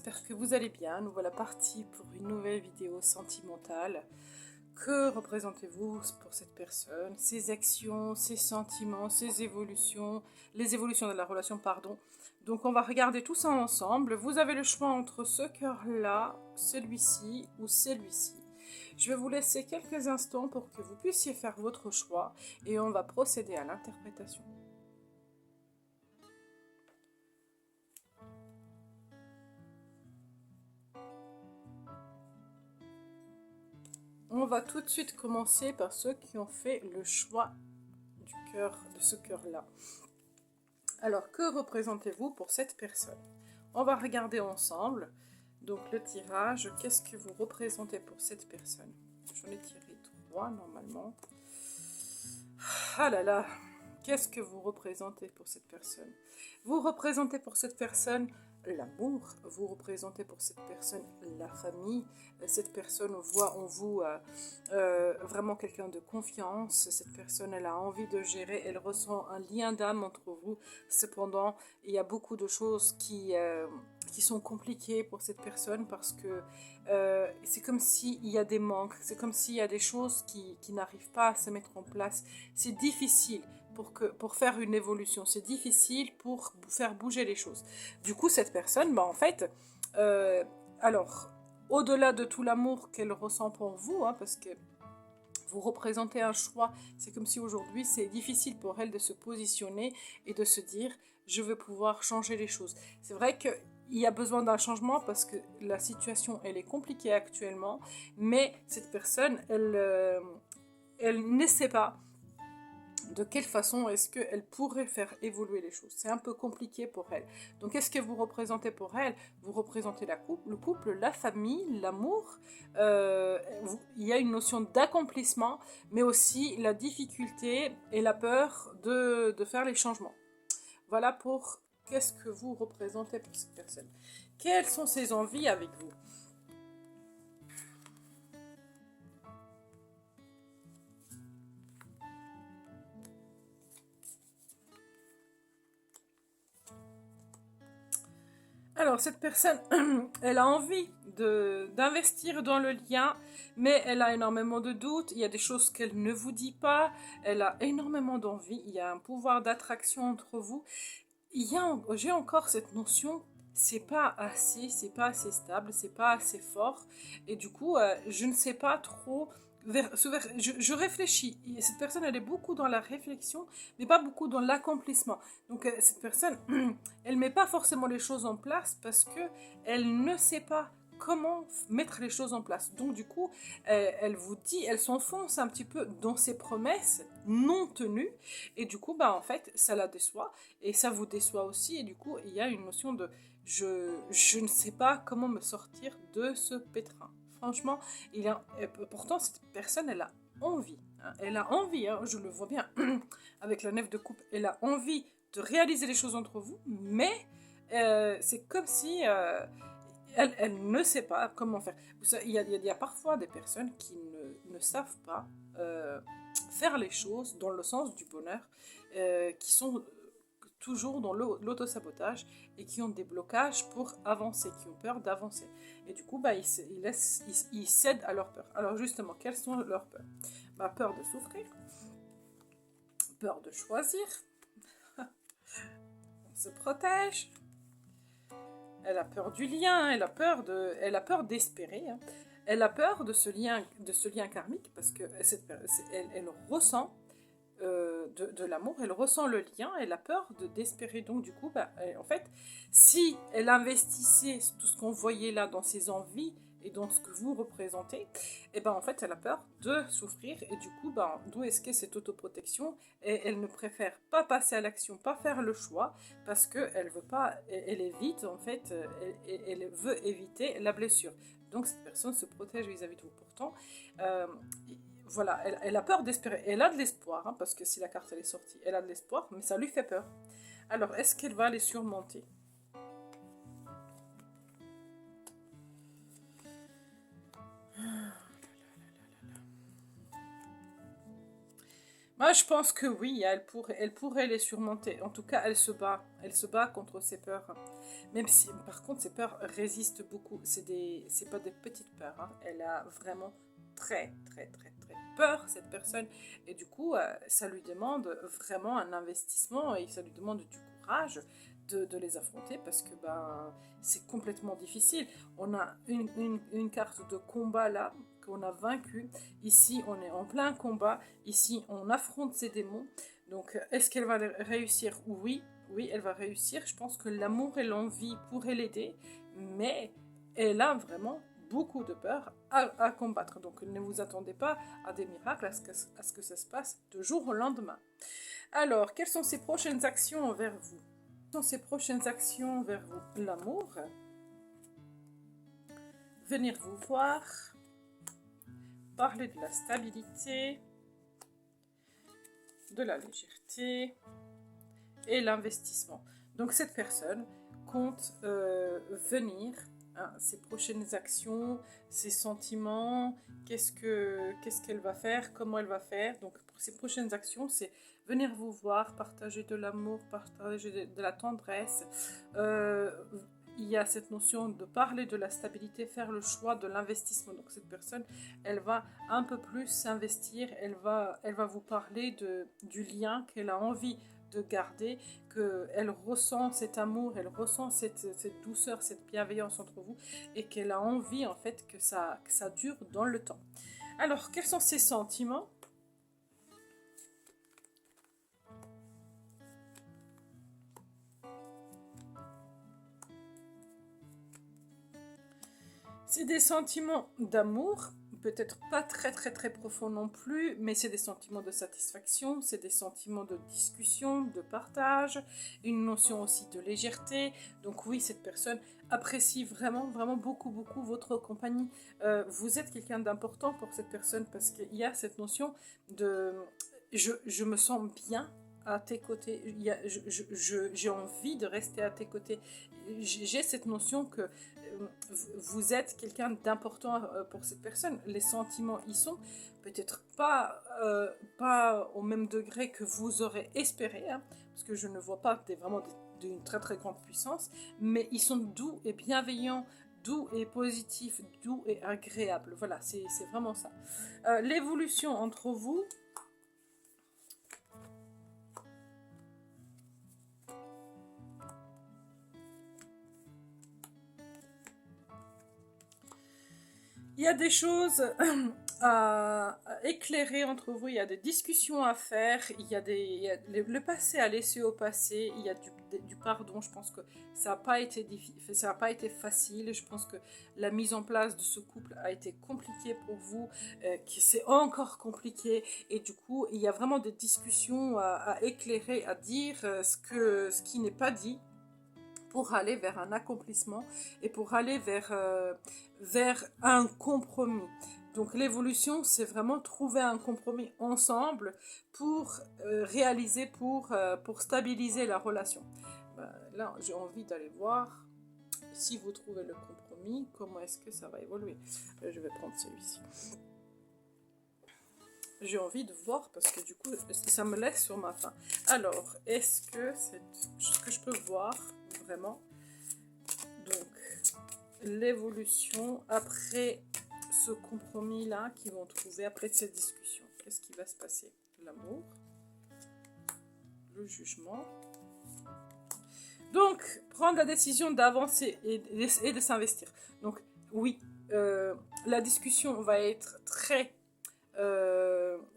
j'espère que vous allez bien. Nous voilà partis pour une nouvelle vidéo sentimentale. Que représentez-vous pour cette personne? Ses actions, ses sentiments, ses évolutions, les évolutions de la relation, pardon. Donc on va regarder tout ça ensemble. Vous avez le choix entre ce cœur-là, celui-ci ou celui-ci. Je vais vous laisser quelques instants pour que vous puissiez faire votre choix et on va procéder à l'interprétation. On va tout de suite commencer par ceux qui ont fait le choix du cœur, de ce cœur-là. Alors, que représentez-vous pour cette personne? On va regarder ensemble. Donc, le tirage, qu'est-ce que vous représentez pour cette personne? J'en ai tiré 3 normalement. Ah là là, qu'est-ce que vous représentez pour cette personne? Vous représentez pour cette personne l'amour, vous représentez pour cette personne la famille, cette personne voit en vous vraiment quelqu'un de confiance, cette personne elle a envie de gérer, elle ressent un lien d'âme entre vous, cependant il y a beaucoup de choses qui sont compliquées pour cette personne parce que c'est comme s'il y a des manques, c'est comme s'il y a des choses qui n'arrivent pas à se mettre en place, c'est difficile. Pour faire une évolution, c'est difficile pour faire bouger les choses. Du coup, cette personne, en fait, alors, au-delà de tout l'amour qu'elle ressent pour vous, parce que vous représentez un choix, c'est comme si aujourd'hui, c'est difficile pour elle de se positionner et de se dire, je veux pouvoir changer les choses. C'est vrai qu'il y a besoin d'un changement parce que la situation, elle est compliquée actuellement, mais cette personne, elle n'essaie pas de quelle façon est-ce qu'elle pourrait faire évoluer les choses. C'est un peu compliqué pour elle. Donc, qu'est-ce que vous représentez pour elle? Vous représentez le couple, la famille, l'amour. Il y a une notion d'accomplissement, mais aussi la difficulté et la peur de faire les changements. Voilà pour qu'est-ce que vous représentez pour cette personne. Quelles sont ses envies avec vous? Alors, cette personne, elle a envie d'investir dans le lien, mais elle a énormément de doutes. Il y a des choses qu'elle ne vous dit pas. Elle a énormément d'envie. Il y a un pouvoir d'attraction entre vous. J'ai encore cette notion, c'est pas assez stable, c'est pas assez fort. Et du coup, je ne sais pas trop. Je réfléchis. Et cette personne, elle est beaucoup dans la réflexion, mais pas beaucoup dans l'accomplissement. Donc, cette personne, elle met pas forcément les choses en place parce que elle ne sait pas comment mettre les choses en place. Donc du coup, elle vous dit, elle s'enfonce un petit peu dans ses promesses non tenues et du coup, en fait, ça la déçoit et ça vous déçoit aussi et du coup, il y a une notion de je ne sais pas comment me sortir de ce pétrin. Franchement, pourtant cette personne, elle a envie. Elle a envie, je le vois bien avec la 9 de coupe, elle a envie de réaliser les choses entre vous, mais c'est comme si elle ne sait pas comment faire. Il y a parfois des personnes qui ne savent pas faire les choses dans le sens du bonheur, qui sont toujours dans l'autosabotage et qui ont des blocages pour avancer, qui ont peur d'avancer. Et du coup, ils cèdent à leur peur. Alors justement, quelles sont leurs peurs? Peur de souffrir, peur de choisir, on se protège, elle a peur du lien, elle a peur d'espérer, elle a peur de ce lien karmique parce que elle ressent de l'amour, elle ressent le lien, elle a peur d'espérer. Donc du coup, en fait, si elle investissait tout ce qu'on voyait là dans ses envies et dans ce que vous représentez, et en fait, elle a peur de souffrir et du coup, d'où est-ce qu'est cette autoprotection? Et elle ne préfère pas passer à l'action, pas faire le choix parce que elle veut pas, elle évite en fait, elle veut éviter la blessure. Donc cette personne se protège vis-à-vis de vous. Pourtant, euh, voilà, elle a peur d'espérer. Elle a de l'espoir, parce que si la carte elle est sortie, elle a de l'espoir, mais ça lui fait peur. Alors, est-ce qu'elle va les surmonter? Moi, je pense que oui, elle pourrait les surmonter. En tout cas, elle se bat contre ses peurs. Même si, par contre, ses peurs résistent beaucoup. C'est pas des petites peurs, hein. Elle a vraiment très, très, très, très peur, cette personne. Et du coup, ça lui demande vraiment un investissement et ça lui demande du courage de les affronter parce que ben, c'est complètement difficile. On a une carte de combat là qu'on a vaincu. Ici, on est en plein combat. Ici, on affronte ces démons. Donc, est-ce qu'elle va réussir? Oui, oui, elle va réussir. Je pense que l'amour et l'envie pourraient l'aider, mais elle a vraiment beaucoup de peur à combattre. Donc, ne vous attendez pas à des miracles, à ce que ça se passe de jour au lendemain. Alors, quelles sont ses prochaines actions envers vous? Quelles sont ses prochaines actions envers vous? L'amour, venir vous voir, parler de la stabilité, de la légèreté et l'investissement. Donc cette personne compte venir, hein, ses prochaines actions, ses sentiments, qu'est-ce qu'elle va faire, comment elle va faire. Donc pour ses prochaines actions, c'est venir vous voir, partager de l'amour, partager de la tendresse. Il y a cette notion de parler de la stabilité, faire le choix de l'investissement. Donc cette personne, elle va un peu plus s'investir, elle va vous parler du lien qu'elle a envie de garder, qu'elle ressent cet amour, elle ressent cette douceur, cette bienveillance entre vous et qu'elle a envie en fait que ça dure dans le temps. Alors, quels sont ses sentiments? C'est des sentiments d'amour, peut-être pas très très très profonds non plus, mais c'est des sentiments de satisfaction, c'est des sentiments de discussion, de partage, une notion aussi de légèreté. Donc oui, cette personne apprécie vraiment vraiment beaucoup beaucoup votre compagnie. Vous êtes quelqu'un d'important pour cette personne parce qu'il y a cette notion de je me sens bien à tes côtés, j'ai envie de rester à tes côtés. J'ai cette notion que vous êtes quelqu'un d'important pour cette personne. Les sentiments y sont, peut-être pas au même degré que vous aurez espéré, hein, parce que je ne vois pas vraiment d'une très très grande puissance, mais ils sont doux et bienveillants, doux et positifs, doux et agréables. Voilà, c'est vraiment ça. L'évolution entre vous. Il y a des choses à éclairer entre vous, il y a des discussions à faire, il y a le passé à laisser au passé, il y a du pardon. Je pense que ça n'a pas été ça n'a pas été facile. Je pense que la mise en place de ce couple a été compliquée pour vous, que c'est encore compliqué. Et du coup, il y a vraiment des discussions à éclairer, à dire ce qui n'est pas dit pour aller vers un accomplissement et pour aller vers un compromis. Donc l'évolution, c'est vraiment trouver un compromis ensemble pour réaliser, pour stabiliser la relation. Ben, là, j'ai envie d'aller voir si vous trouvez le compromis, comment est-ce que ça va évoluer. Je vais prendre celui-ci. J'ai envie de voir parce que du coup, ça me laisse sur ma faim. Alors, est-ce que c'est ce que je peux voir vraiment? Donc, l'évolution après ce compromis-là qu'ils vont trouver, après cette discussion. Qu'est-ce qui va se passer? L'amour, le jugement. Donc, prendre la décision d'avancer et de s'investir. Donc, oui, la discussion va être très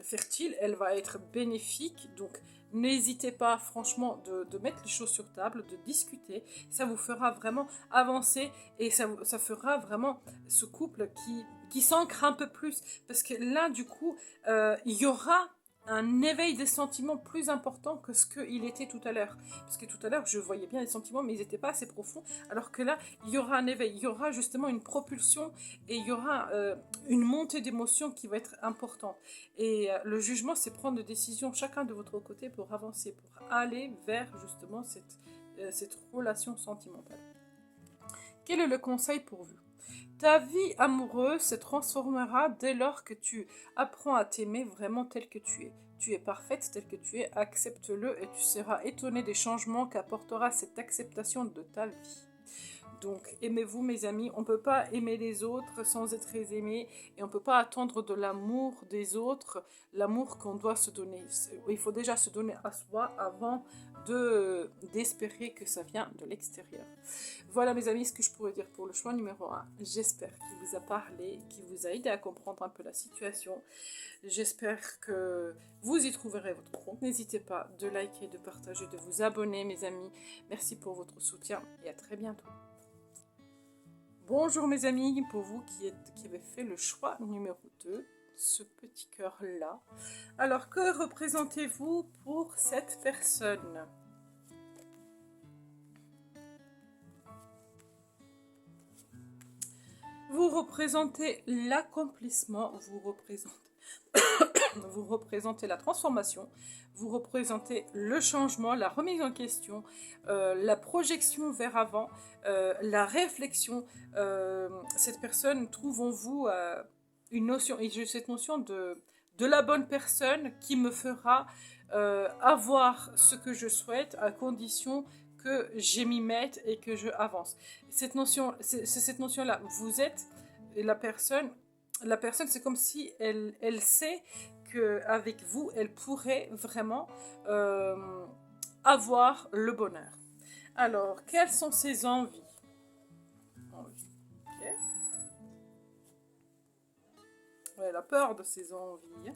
fertile, elle va être bénéfique. Donc, n'hésitez pas franchement de mettre les choses sur table, de discuter. Ça vous fera vraiment avancer et ça fera vraiment ce couple qui s'ancre un peu plus. Parce que là, du coup, il y aura un éveil des sentiments plus important que ce qu'il était tout à l'heure. Parce que tout à l'heure, je voyais bien les sentiments, mais ils n'étaient pas assez profonds. Alors que là, il y aura un éveil, il y aura justement une propulsion et il y aura une montée d'émotions qui va être importante. Et le jugement, c'est prendre des décisions chacun de votre côté pour avancer, pour aller vers justement cette relation sentimentale. Quel est le conseil pour vous? Ta vie amoureuse se transformera dès lors que tu apprends à t'aimer vraiment tel que tu es. Tu es parfaite telle que tu es, accepte-le et tu seras étonné des changements qu'apportera cette acceptation de ta vie. Donc, aimez-vous mes amis, on ne peut pas aimer les autres sans être aimé et on ne peut pas attendre de l'amour des autres, l'amour qu'on doit se donner. Il faut déjà se donner à soi avant d'espérer que ça vient de l'extérieur. Voilà mes amis ce que je pourrais dire pour le choix numéro 1. J'espère qu'il vous a parlé, qu'il vous a aidé à comprendre un peu la situation. J'espère que vous y trouverez votre compte. N'hésitez pas de liker, de partager, de vous abonner mes amis. Merci pour votre soutien et à très bientôt. Bonjour mes amis, pour vous qui avez fait le choix numéro 2, ce petit cœur-là. Alors, que représentez-vous pour cette personne ? Vous représentez l'accomplissement, vous représentez la transformation, vous représentez le changement, la remise en question, la projection vers avant, la réflexion. Cette personne trouve en vous une notion, et j'ai cette notion de la bonne personne qui me fera avoir ce que je souhaite à condition que je m'y mette et que je avance. Cette notion, c'est cette notion-là. Vous êtes la personne, c'est comme si elle sait qu'avec vous, elle pourrait vraiment avoir le bonheur. Alors, quelles sont ses envies ? Okay. Ouais, elle a peur de ses envies.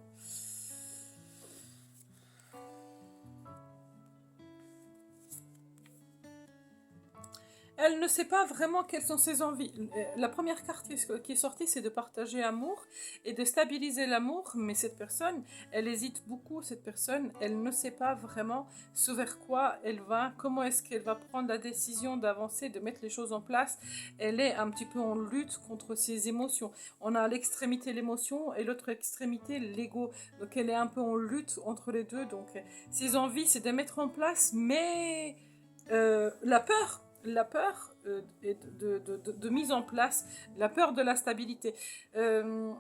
Elle ne sait pas vraiment quelles sont ses envies. La première carte qui est sortie, c'est de partager l'amour et de stabiliser l'amour. Mais cette personne, elle hésite beaucoup, cette personne. Elle ne sait pas vraiment ce vers quoi elle va, comment est-ce qu'elle va prendre la décision d'avancer, de mettre les choses en place. Elle est un petit peu en lutte contre ses émotions. On a à l'extrémité l'émotion et l'autre extrémité l'ego. Donc elle est un peu en lutte entre les deux. Donc ses envies, c'est de mettre en place, mais la peur de mise en place, la peur de la stabilité. Elle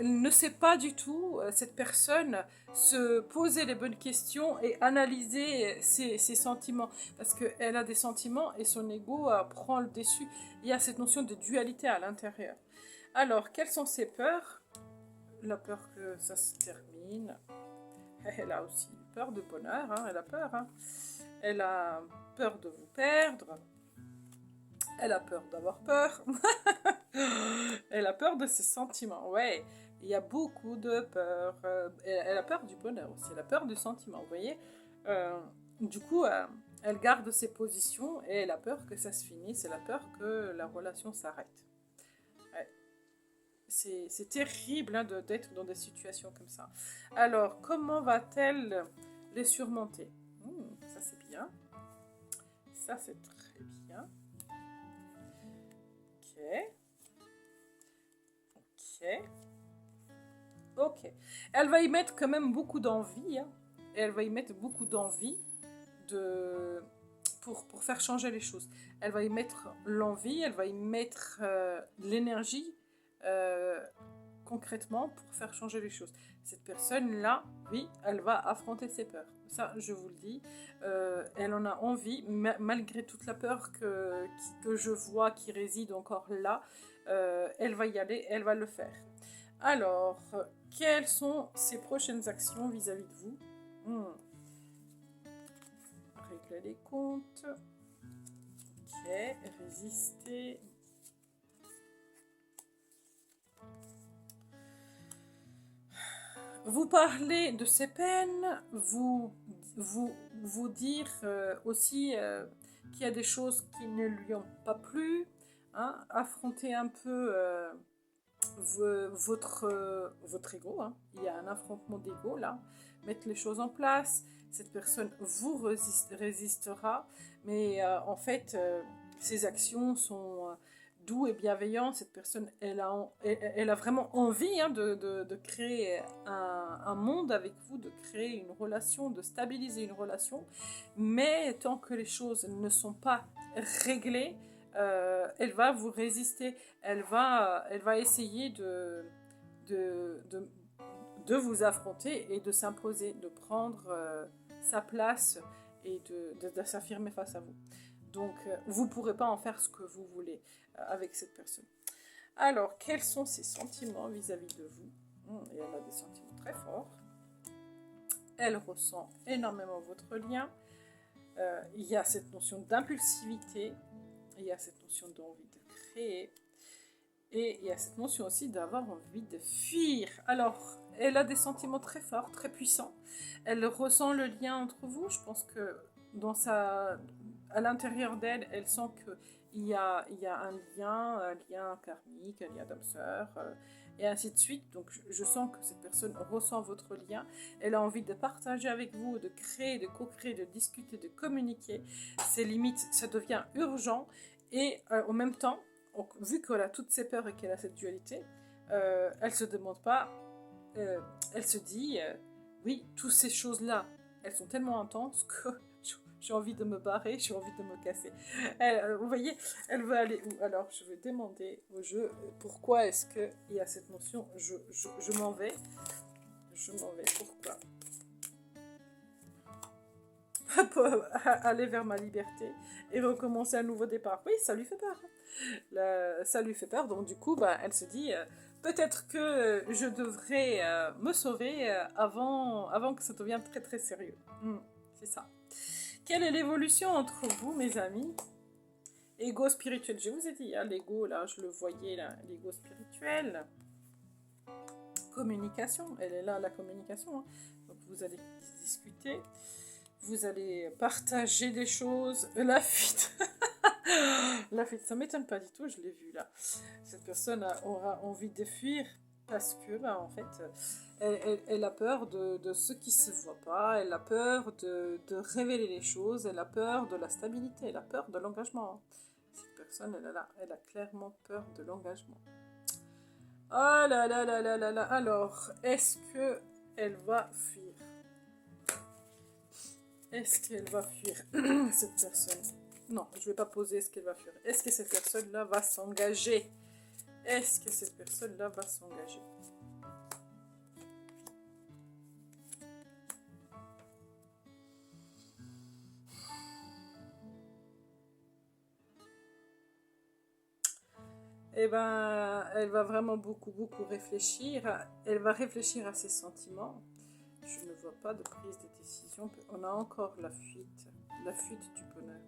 ne sait pas du tout, cette personne, se poser les bonnes questions et analyser ses sentiments. Parce qu'elle a des sentiments et son ego prend le dessus. Il y a cette notion de dualité à l'intérieur. Alors, quelles sont ses peurs ? La peur que ça se termine. Elle a aussi peur de bonheur, hein, elle a peur. Hein. Elle a peur de vous perdre. Elle a peur d'avoir peur. Elle a peur de ses sentiments. Ouais, il y a beaucoup de peur. Elle a peur du bonheur aussi. Elle a peur du sentiment, vous voyez. Du coup, elle garde ses positions et elle a peur que ça se finisse. Elle a peur que la relation s'arrête. Ouais. C'est terrible hein, d'être dans des situations comme ça. Alors, comment va-t-elle les surmonter ? Ça, c'est bien. Ça, c'est très bien. Ok. Elle va y mettre quand même beaucoup d'envie. Hein. Et elle va y mettre beaucoup d'envie pour faire changer les choses. Elle va y mettre l'envie, elle va y mettre l'énergie concrètement pour faire changer les choses. Cette personne-là, oui, elle va affronter ses peurs. Ça, je vous le dis. Elle en a envie, malgré toute la peur que je vois qui réside encore là. Elle va y aller, elle va le faire. Alors, quelles sont ses prochaines actions vis-à-vis de vous ? Régler les comptes. Ok, résister. Vous parlez de ses peines, vous dire aussi qu'il y a des choses qui ne lui ont pas plu, hein, affronter un peu votre ego, hein. Il y a un affrontement d'ego là, mettre les choses en place, cette personne vous résistera, mais en fait ses actions sont doux et bienveillant, cette personne, elle a vraiment envie hein, de créer un monde avec vous, de créer une relation, de stabiliser une relation, mais tant que les choses ne sont pas réglées, elle va vous résister, elle va essayer de de vous affronter et de s'imposer, de prendre sa place et de s'affirmer face à vous. Donc, vous ne pourrez pas en faire ce que vous voulez avec cette personne. Alors, quels sont ses sentiments vis-à-vis de vous? Et elle a des sentiments très forts. Elle ressent énormément votre lien. Il y a cette notion d'impulsivité. Il y a cette notion d'envie de créer. Et il y a cette notion aussi d'avoir envie de fuir. Alors, elle a des sentiments très forts, très puissants. Elle ressent le lien entre vous. Je pense que à l'intérieur d'elle, elle sent qu'il y a un lien karmique, un lien d'âme-sœur, et ainsi de suite. Donc, je sens que cette personne ressent votre lien. Elle a envie de partager avec vous, de créer, de co-créer, de discuter, de communiquer. C'est limite, ça devient urgent. Et en même temps, vu qu'elle a toutes ces peurs et qu'elle a cette dualité, elle se demande pas, elle se dit, oui, toutes ces choses-là, elles sont tellement intenses que j'ai envie de me barrer, j'ai envie de me casser. Vous voyez, elle veut aller où? Alors, je vais demander au jeu, pourquoi est-ce qu'il y a cette notion, je m'en vais, pourquoi? Pour aller vers ma liberté et recommencer un nouveau départ. Oui, ça lui fait peur. Ça lui fait peur, donc du coup, elle se dit, peut-être que je devrais me sauver avant que ça devienne très très sérieux. C'est ça. Quelle est l'évolution entre vous, mes amis? Ego spirituel, je vous ai dit, l'ego, là, je le voyais, là, l'ego spirituel. Communication, elle est là, la communication. Donc vous allez discuter, vous allez partager des choses. La fuite, la fuite, ça m'étonne pas du tout, je l'ai vu là. Cette personne aura envie de fuir parce que, en fait, elle a peur de ce qui se voit pas, elle a peur de révéler les choses, elle a peur de la stabilité, elle a peur de l'engagement. Cette personne, elle a clairement peur de l'engagement. Oh là là là là là là. Alors, est-ce qu'elle va fuir? Est-ce qu'elle va fuir cette personne? Non, je ne vais pas poser est-ce qu'elle va fuir. Est-ce que cette personne-là va s'engager? Est-ce que cette personne-là va s'engager? Eh ben, elle va vraiment beaucoup réfléchir. Elle va réfléchir à ses sentiments. Je ne vois pas de prise de décision. On a encore la fuite du bonheur.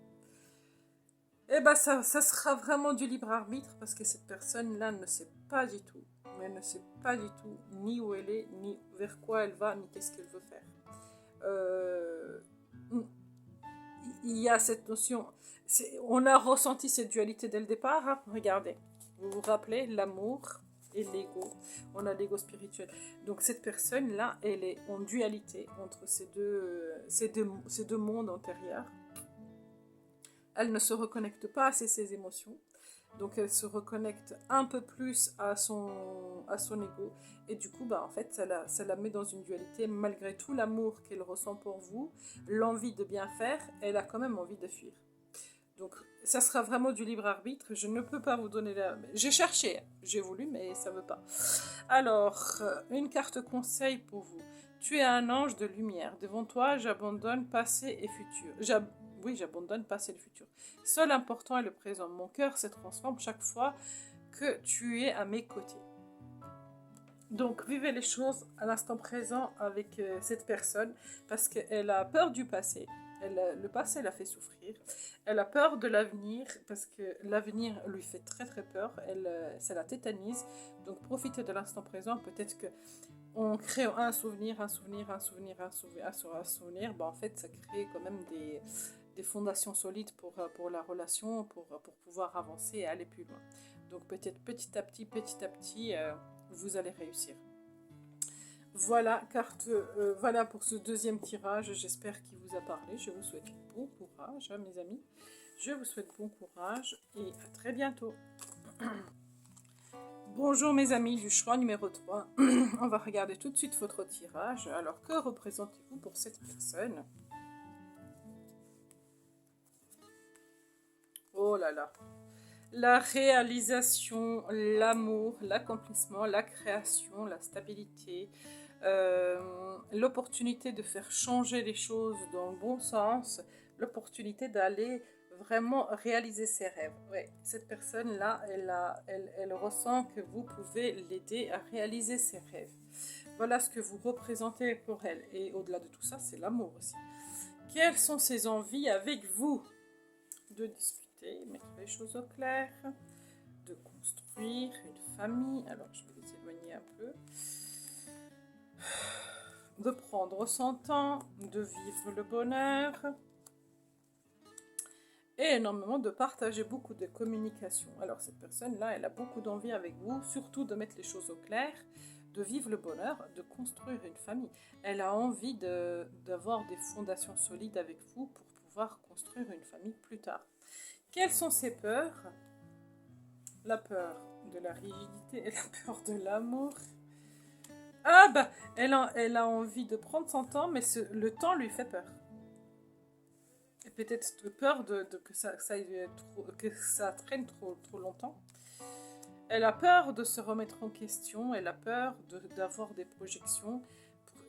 Eh ben, ça sera vraiment du libre arbitre parce que cette personne-là ne sait pas du tout. Mais elle ne sait pas du tout ni où elle est, ni vers quoi elle va, ni qu'est-ce qu'elle veut faire. Il y a cette notion. On a ressenti cette dualité dès le départ. Hein. Regardez. Vous vous rappelez l'amour et l'ego. On a l'ego spirituel. Donc cette personne-là, elle est en dualité entre ces deux mondes antérieurs. Elle ne se reconnecte pas à ses émotions. Donc elle se reconnecte un peu plus à son ego. Et du coup, en fait, ça la met dans une dualité. Malgré tout l'amour qu'elle ressent pour vous, l'envie de bien faire, elle a quand même envie de fuir. Donc, ça sera vraiment du libre arbitre. Je ne peux pas vous donner la... J'ai cherché, j'ai voulu, mais ça ne veut pas. Alors, une carte conseil pour vous. Tu es un ange de lumière. Devant toi, j'abandonne passé et futur. J'abandonne passé et le futur. Seul important est le présent. Mon cœur se transforme chaque fois que tu es à mes côtés. Donc, vivez les choses à l'instant présent avec cette personne parce qu'elle a peur du passé. Le passé la fait souffrir. Elle a peur de l'avenir parce que l'avenir lui fait très très peur. Ça la tétanise. Donc profitez de l'instant présent. Peut-être que on crée un souvenir. En fait, ça crée quand même des fondations solides pour la relation, pour pouvoir avancer et aller plus loin. Donc peut-être petit à petit, vous allez réussir. Voilà, voilà pour ce deuxième tirage. J'espère qu'il vous a parlé. Je vous souhaite bon courage, mes amis. Je vous souhaite bon courage et à très bientôt. Bonjour mes amis du choix numéro 3. On va regarder tout de suite votre tirage. Alors, que représentez-vous pour cette personne? Oh là là. La réalisation, l'amour, l'accomplissement, la création, la stabilité, l'opportunité de faire changer les choses dans le bon sens, l'opportunité d'aller vraiment réaliser ses rêves. Ouais, cette personne-là, elle ressent que vous pouvez l'aider à réaliser ses rêves. Voilà ce que vous représentez pour elle. Et au-delà de tout ça, c'est l'amour aussi. Quelles sont ses envies avec vous? De discuter, mettre les choses au clair, de construire une famille. Alors, je vais les éloigner un peu. De prendre son temps, de vivre le bonheur. Et énormément de partager, beaucoup de communication. Alors cette personne-là, elle a beaucoup d'envie avec vous, surtout de mettre les choses au clair, de vivre le bonheur, de construire une famille. Elle a envie d'avoir des fondations solides avec vous pour pouvoir construire une famille plus tard. Quelles sont ses peurs? La peur de la rigidité et la peur de l'amour. Ah bah, elle a envie de prendre son temps, mais le temps lui fait peur. Et peut-être peur que ça traîne trop longtemps. Elle a peur de se remettre en question, elle a peur d'avoir des projections,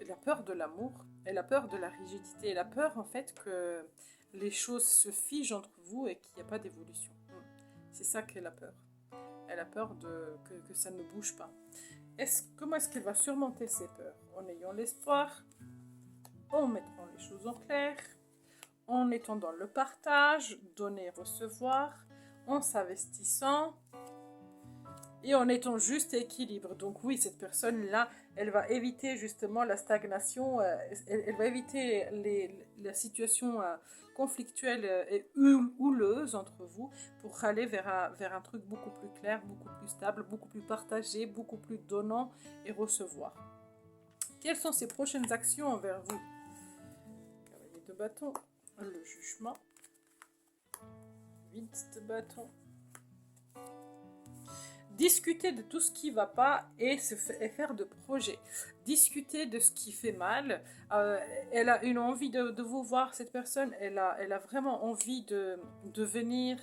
elle a peur de l'amour, elle a peur de la rigidité, elle a peur en fait que les choses se figent entre vous et qu'il n'y a pas d'évolution. C'est ça qu'elle a peur. Elle a peur que ça ne bouge pas. Comment est-ce qu'elle va surmonter ses peurs? En ayant l'espoir, en mettant les choses en clair, en étant dans le partage, donner, recevoir, en s'investissant et en étant juste équilibre. Donc oui, cette personne-là, elle va éviter justement la stagnation, elle va éviter la situation conflictuelle et houleuse entre vous pour aller vers un truc beaucoup plus clair, beaucoup plus stable, beaucoup plus partagé, beaucoup plus donnant et recevoir. Quelles sont ses prochaines actions envers vous? Cavalier de bâton, le jugement, 8 de bâton. Discuter de tout ce qui ne va pas et faire de projets. Discuter de ce qui fait mal. Elle a une envie de vous voir, cette personne. Elle a vraiment envie de venir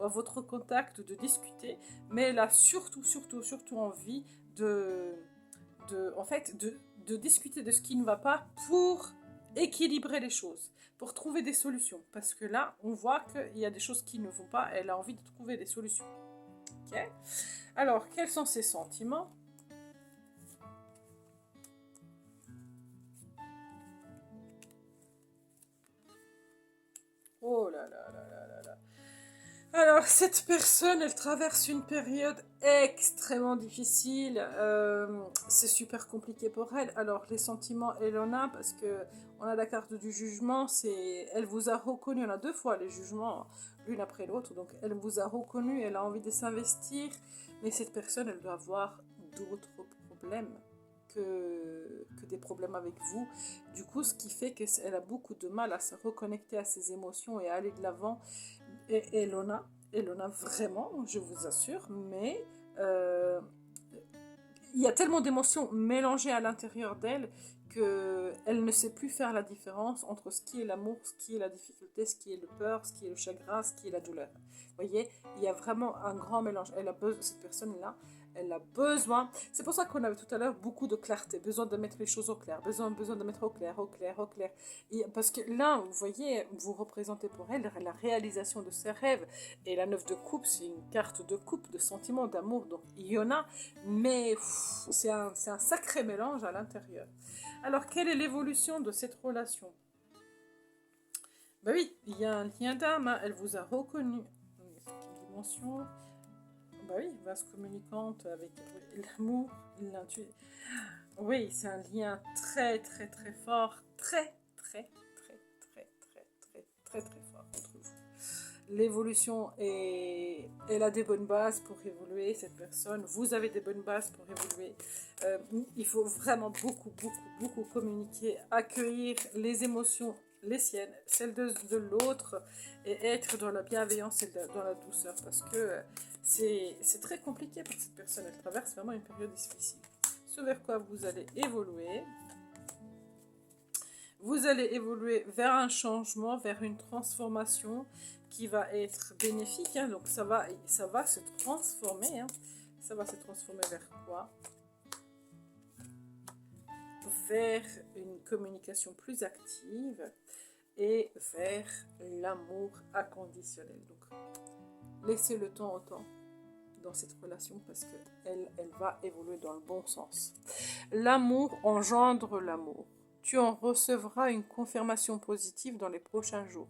à votre contact, de discuter. Mais elle a surtout envie de discuter de ce qui ne va pas pour équilibrer les choses, pour trouver des solutions. Parce que là, on voit qu'il y a des choses qui ne vont pas. Elle a envie de trouver des solutions. Ok ? Alors, quels sont ses sentiments? Oh là là là là là là. Alors, cette personne, elle traverse une période extrêmement difficile. C'est super compliqué pour elle. Alors, les sentiments, elle en a parce que on a la carte du jugement. Elle vous a reconnu. On a 2 fois les jugements, l'une après l'autre. Donc, elle vous a reconnu. Elle a envie de s'investir. Mais cette personne, elle doit avoir d'autres problèmes que des problèmes avec vous. Du coup, ce qui fait qu'elle a beaucoup de mal à se reconnecter à ses émotions et à aller de l'avant. Et elle en a vraiment, je vous assure, mais il y a tellement d'émotions mélangées à l'intérieur d'elle qu'elle ne sait plus faire la différence entre ce qui est l'amour, ce qui est la difficulté, ce qui est le peur, ce qui est le chagrin, ce qui est la douleur. Vous voyez, il y a vraiment un grand mélange. Elle a besoin, cette personne-là, elle a besoin. C'est pour ça qu'on avait tout à l'heure beaucoup de clarté, besoin de mettre les choses au clair, besoin de mettre au clair. Et parce que là, vous voyez, vous représentez pour elle la réalisation de ses rêves. Et la 9 de coupe, c'est une carte de coupe, de sentiments, d'amour. Donc il y en a, mais c'est un sacré mélange à l'intérieur. Alors, quelle est l'évolution de cette relation? Ben oui, il y a un lien d'âme, hein. Elle vous a reconnu. C'est une dimension. Bah oui, vaste communicante avec l'amour, l'intuition. Oui, c'est un lien très fort, très fort entre vous. L'évolution elle a des bonnes bases pour évoluer, cette personne. Vous avez des bonnes bases pour évoluer. Il faut vraiment beaucoup communiquer, accueillir les émotions, les siennes, celles de l'autre, et être dans la bienveillance et dans la douceur, parce que c'est très compliqué pour cette personne. Elle traverse vraiment une période difficile. Ce vers quoi vous allez évoluer. Vous allez évoluer vers un changement, vers une transformation qui va être bénéfique. Hein. Donc ça va se transformer. Hein. Ça va se transformer vers quoi? vers une communication plus active et vers l'amour inconditionnel. Donc, laissez le temps au temps dans cette relation parce qu'elle va évoluer dans le bon sens. L'amour engendre l'amour. Tu en recevras une confirmation positive dans les prochains jours.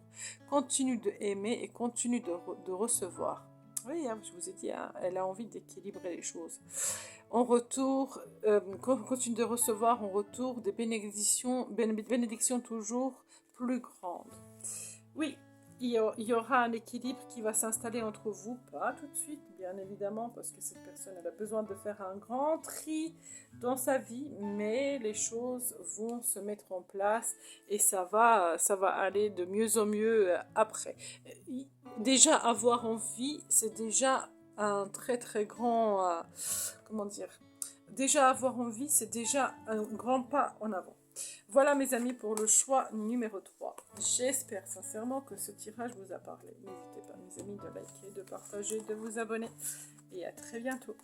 Continue de aimer et continue de recevoir. Oui, hein, je vous ai dit, hein, elle a envie d'équilibrer les choses. En retour, continue de recevoir en retour des bénédictions toujours plus grandes. Oui, il y aura un équilibre qui va s'installer entre vous, pas tout de suite, bien évidemment, parce que cette personne elle a besoin de faire un grand tri dans sa vie, mais les choses vont se mettre en place et ça va aller de mieux en mieux après. Déjà, avoir envie, c'est déjà un très très grand, comment dire, déjà avoir envie, c'est déjà un grand pas en avant. Voilà mes amis pour le choix numéro 3. J'espère sincèrement que ce tirage vous a parlé. N'hésitez pas mes amis de liker, de partager, de vous abonner et à très bientôt.